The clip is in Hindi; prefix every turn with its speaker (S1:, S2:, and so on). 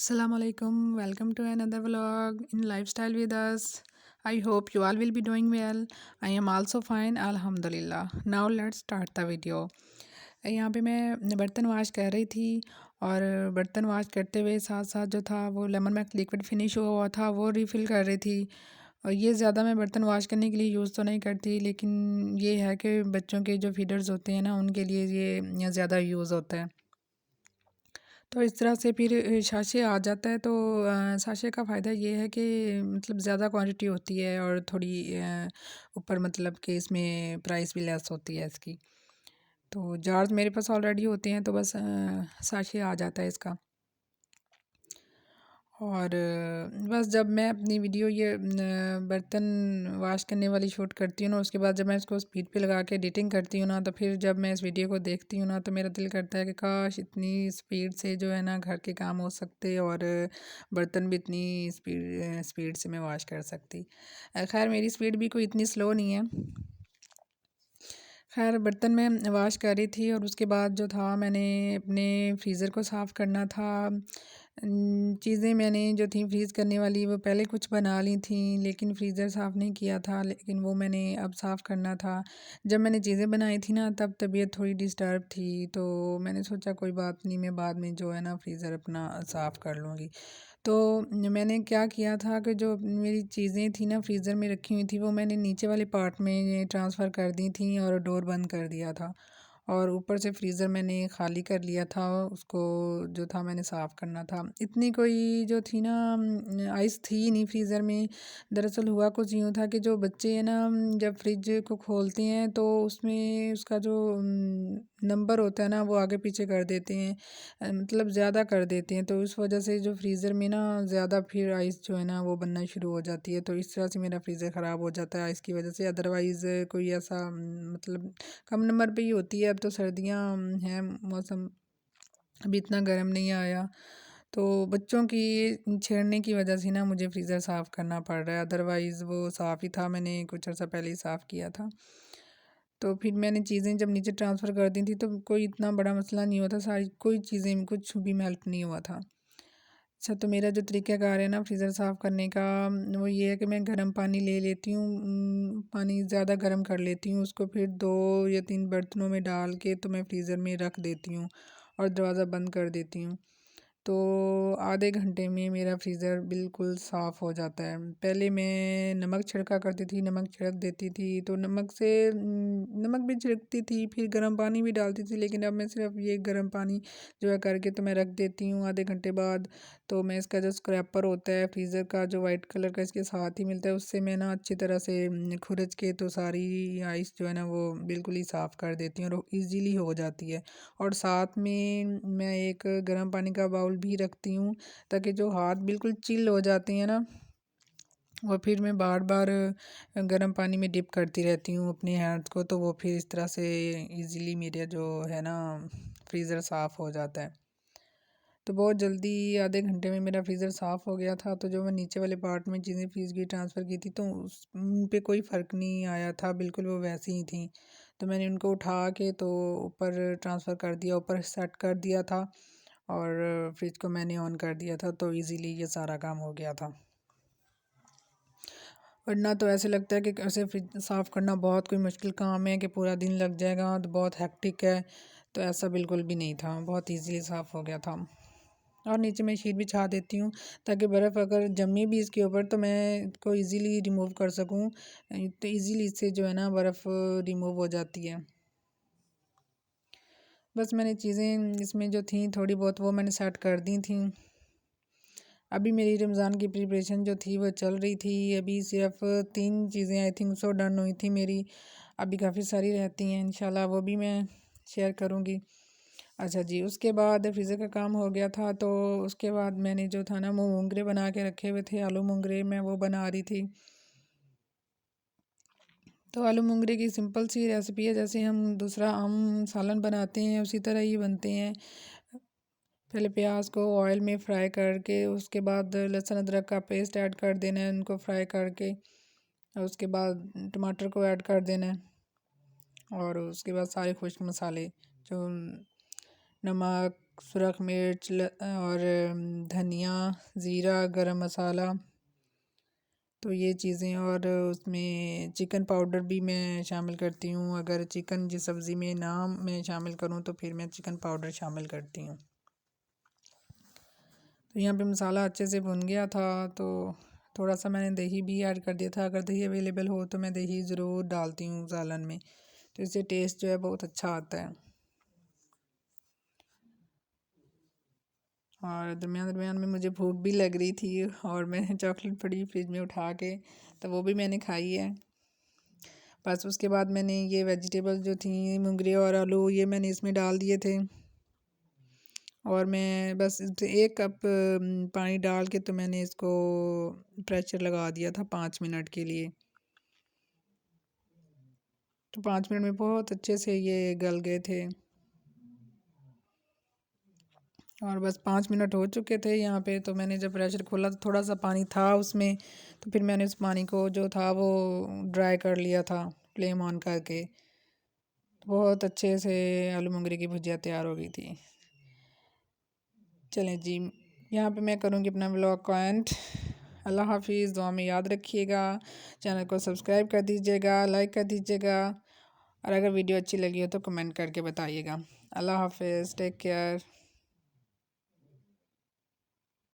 S1: Assalamu alaikum. Welcome to another vlog in Lifestyle with us. I hope you all will be doing well. I am also fine, Alhamdulillah. Now let's start the video. यहाँ पे मैं बर्तन वॉश कर रही थी और बर्तन वॉश करते हुए साथ साथ जो था वो लेमन मैक लिक्विड फिनिश हुआ था वो रिफ़िल कर रही थी। और ये ज़्यादा मैं बर्तन वॉश करने के लिए यूज़ तो नहीं करती, लेकिन ये है कि बच्चों के जो फीडर्स होते हैं ना उनके लिए ये ज़्यादा यूज़ होता है। तो इस तरह से फिर साशे आ जाता है। तो साशे का फ़ायदा ये है कि मतलब ज़्यादा क्वांटिटी होती है और थोड़ी ऊपर मतलब कि इसमें प्राइस भी लेस होती है इसकी। तो जार्स मेरे पास ऑलरेडी होते हैं, तो बस साशे आ जाता है इसका। और बस जब मैं अपनी वीडियो बर्तन वॉश करने वाली शूट करती हूँ ना, उसके बाद जब मैं इसको स्पीड पे लगा के एडिटिंग करती हूँ ना, तो फिर जब मैं इस वीडियो को देखती हूँ ना, तो मेरा दिल करता है कि काश इतनी स्पीड से जो है ना घर के काम हो सकते और बर्तन भी इतनी स्पीड से मैं वॉश कर सकती। खैर मेरी स्पीड भी कोई इतनी स्लो नहीं है। खैर बर्तन में वॉश कर रही थी और उसके बाद जो था मैंने अपने फ्रीज़र को साफ़ करना था। चीज़ें मैंने जो थी फ्रीज़ करने वाली वो पहले कुछ बना ली थी, लेकिन फ्रीज़र साफ़ नहीं किया था, लेकिन वो मैंने अब साफ़ करना था। जब मैंने चीज़ें बनाई थी ना तब तबीयत थोड़ी डिस्टर्ब थी, तो मैंने सोचा कोई बात नहीं, मैं बाद में जो है ना फ्रीज़र अपना साफ़ कर लूँगी। तो मैंने क्या किया था कि जो मेरी चीज़ें थी ना फ्रीज़र में रखी हुई थी वो मैंने नीचे वाले पार्ट में ट्रांसफ़र कर दी थी और डोर बंद कर दिया था। और ऊपर से फ्रीज़र मैंने ख़ाली कर लिया था, उसको जो था मैंने साफ़ करना था। इतनी कोई जो थी ना आइस थी नहीं फ्रीज़र में। दरअसल हुआ कुछ यूँ था कि जो बच्चे हैं ना जब फ्रिज को खोलते हैं तो उसमें उसका जो नंबर होता है ना वो आगे पीछे कर देते हैं, मतलब ज़्यादा कर देते हैं। तो इस वजह से जो फ्रीज़र में ना ज़्यादा फिर आइस जो है ना वो बनना शुरू हो जाती है। तो इस तरह से मेरा फ्रीज़र ख़राब हो जाता है आइस की वजह से। अदरवाइज़ कोई ऐसा मतलब कम नंबर पे ही होती है। अब तो सर्दियाँ हैं, मौसम अभी इतना गर्म नहीं आया, तो बच्चों की छेड़ने की वजह से ना मुझे फ्रीज़र साफ़ करना पड़ रहा है। अदरवाइज़ वो साफ़ ही था, मैंने कुछ अर्सा पहले ही साफ़ किया था। तो फिर मैंने चीज़ें जब नीचे ट्रांसफ़र कर दी थी तो कोई इतना बड़ा मसला नहीं हुआ था, सारी कोई चीज़ें में कुछ भी मेल्ट नहीं हुआ था। अच्छा, तो मेरा जो तरीक़ाकार है ना फ्रीज़र साफ़ करने का वो ये है कि मैं गर्म पानी ले लेती हूँ, पानी ज़्यादा गर्म कर लेती हूँ, उसको फिर 2 या 3 बर्तनों में डाल के तो मैं फ्रीज़र में रख देती हूँ और दरवाज़ा बंद कर देती हूँ। तो आधे घंटे में मेरा फ्रीज़र बिल्कुल साफ़ हो जाता है। पहले मैं नमक छिड़का करती थी, नमक छिड़क देती थी, तो नमक से नमक भी छिड़कती थी, फिर गर्म पानी भी डालती थी, लेकिन अब मैं सिर्फ़ ये गर्म पानी जो है करके तो मैं रख देती हूँ आधे घंटे बाद। तो मैं इसका जो स्क्रैपर होता है फ्रीज़र का, जो वाइट कलर का इसके साथ ही मिलता है, उससे मैं ना अच्छी तरह से खुरच के तो सारी आइस जो है ना वो बिल्कुल ही साफ़ कर देती हूँ और ईज़िली हो जाती है। और साथ में मैं एक गर्म पानी का बाउल भी रखती हूँ, ताकि जो हाथ बिल्कुल चिल हो जाते हैं ना, और फिर मैं बार-बार गर्म पानी में डिप करती रहती हूँ अपने हाथ को, तो वो फिर इस तरह से ईज़िली मेरा जो है ना फ्रीज़र साफ़ हो जाता है। तो बहुत जल्दी आधे घंटे में मेरा फ्रीज़र साफ़ हो गया था। तो जो मैं नीचे वाले पार्ट में चीज़ें फ्रीज़ की ट्रांसफ़र की थी तो उन पे कोई फ़र्क नहीं आया था, बिल्कुल वो वैसी ही थी। तो मैंने उनको उठा के तो ऊपर ट्रांसफ़र कर दिया, ऊपर सेट कर दिया था और फ्रिज को मैंने ऑन कर दिया था, तो ईज़िली ये सारा काम हो गया था। वरना तो ऐसे लगता है कि ऐसे फ्रिज साफ़ करना बहुत कोई मुश्किल काम है कि पूरा दिन लग जाएगा, तो बहुत हेक्टिक है। तो ऐसा बिल्कुल भी नहीं था, बहुत ईज़िली साफ़ हो गया था। और नीचे मैं शीट बिछा देती हूँ, ताकि बर्फ़ अगर जमी भी इसके ऊपर तो मैं इसको ईज़िली रिमूव कर सकूँ। तो ईज़िली इससे जो है ना बर्फ़ रिमूव हो जाती है। बस मैंने चीज़ें इसमें जो थी थोड़ी बहुत वो मैंने सेट कर दी थी। अभी मेरी रमज़ान की प्रिपरेशन जो थी वो चल रही थी। अभी सिर्फ़ 3 चीज़ें आई थिंक सो डन हुई थी मेरी। अभी काफ़ी सारी रहती हैं, इंशाल्लाह वो भी मैं शेयर करूँगी। अच्छा जी, उसके बाद फ्रीज़र का काम हो गया था, तो उसके बाद मैंने जो था ना वो मोंगरे बना के रखे हुए थे, आलू मोंगरे मैं वो बना रही थी। तो आलू मोंगरे की सिंपल सी रेसिपी है, जैसे हम दूसरा आम सालन बनाते हैं उसी तरह ही बनते हैं। पहले प्याज को ऑयल में फ्राई करके उसके बाद लहसुन अदरक का पेस्ट ऐड कर देना है, उनको फ्राई करके, और उसके बाद टमाटर को ऐड कर देना है और उसके बाद सारे खुश्क मसाले जो नमक, सुरख मिर्च और धनिया, ज़ीरा, गरम मसाला, तो ये चीज़ें। और उसमें चिकन पाउडर भी मैं शामिल करती हूँ। अगर चिकन जिस सब्ज़ी में ना मैं शामिल करूँ तो फिर मैं चिकन पाउडर शामिल करती हूँ। तो यहाँ पे मसाला अच्छे से भुन गया था, तो थोड़ा सा मैंने दही भी ऐड कर दिया था। अगर दही अवेलेबल हो तो मैं दही ज़रूर डालती हूँ सालन में, तो इससे टेस्ट जो है बहुत अच्छा आता है। और दरमियान में मुझे भूख भी लग रही थी और मैंने चॉकलेट पड़ी फ्रिज में उठा के, तो वो भी मैंने खाई है। बस उसके बाद मैंने ये वेजिटेबल जो थी मुंगरे और आलू, ये मैंने इसमें डाल दिए थे। और मैं बस 1 कप पानी डाल के तो मैंने इसको प्रेशर लगा दिया था 5 मिनट के लिए। तो 5 मिनट में बहुत अच्छे से ये गल गए थे। और बस 5 मिनट हो चुके थे यहाँ पे। तो मैंने जब प्रेशर खोला तो थोड़ा सा पानी था उसमें, तो फिर मैंने उस पानी को जो था वो ड्राई कर लिया था फ्लेम ऑन करके। तो बहुत अच्छे से आलू मुंगरे की भुजिया तैयार हो गई थी। चलें जी, यहाँ पे मैं करूँगी अपना व्लॉग का एंड। अल्लाह हाफिज़, दुआ में याद रखिएगा। चैनल को सब्सक्राइब कर दीजिएगा, लाइक कर दीजिएगा, और अगर वीडियो अच्छी लगी हो तो कमेंट करके बताइएगा। अल्लाह हाफिज़, टेक केयर।